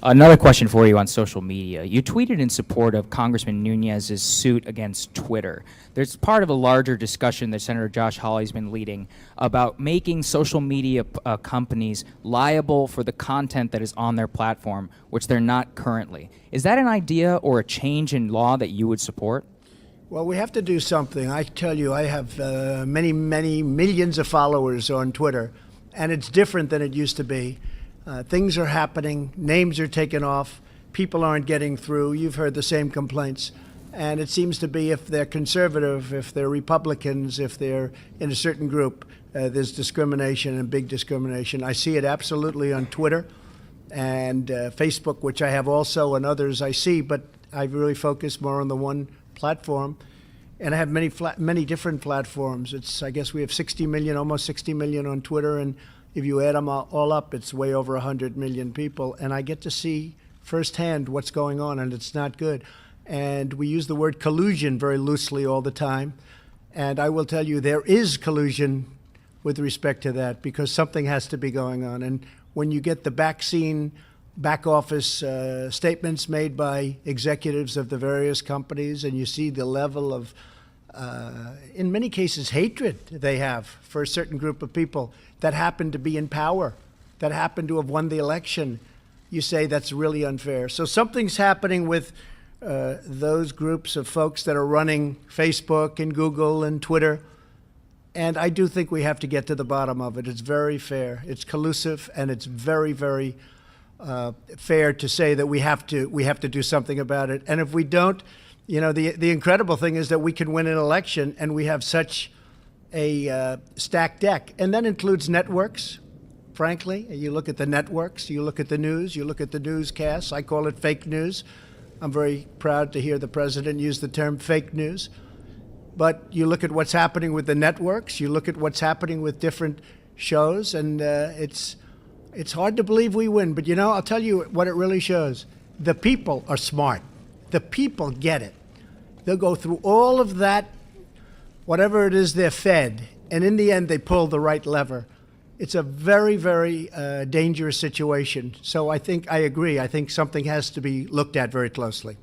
Another question for you on social media. You tweeted in support of Congressman Nunez's suit against Twitter. There's part of a larger discussion that Senator Josh Hawley's been leading about making social media companies liable for the content that is on their platform, which they're not currently. Is that an idea or a change in law that you would support? Well, we have to do something. I tell you, I have many millions of followers on Twitter, and it's different than it used to be. Things are happening, names are taken off, people aren't getting through. You've heard the same complaints. And it seems to be if they're conservative, if they're Republicans, if they're in a certain group, there's discrimination and big discrimination. I see it absolutely on Twitter and Facebook, which I have also, and others I see, but I really focus more on the one platform. And I have many different platforms. I guess we have 60 million, almost 60 million on Twitter, and if you add them all up, it's way over 100 million people. And I get to see firsthand what's going on, and it's not good. And we use the word collusion very loosely all the time. And I will tell you, there is collusion with respect to that, because something has to be going on. And when you get the back office statements made by executives of the various companies, and you see the level of, in many cases, hatred they have for a certain group of people that happen to be in power, that happen to have won the election, you say that's really unfair. So something's happening with those groups of folks that are running Facebook and Google and Twitter. And I do think we have to get to the bottom of it. It's very fair. It's collusive, and it's very fair to say that we have to do something about it. And if we don't, you know, the incredible thing is that we can win an election, and we have such a stacked deck. And that includes networks, frankly. You look at the networks, you look at the news, you look at the newscasts. I call it fake news. I'm very proud to hear the president use the term fake news. But you look at what's happening with the networks, you look at what's happening with different shows, and it's hard to believe we win. But, you know, I'll tell you what it really shows. The people are smart. The people get it. They'll go through all of that, whatever it is they're fed, and in the end they pull the right lever. It's a very dangerous situation. So I agree. I think something has to be looked at very closely.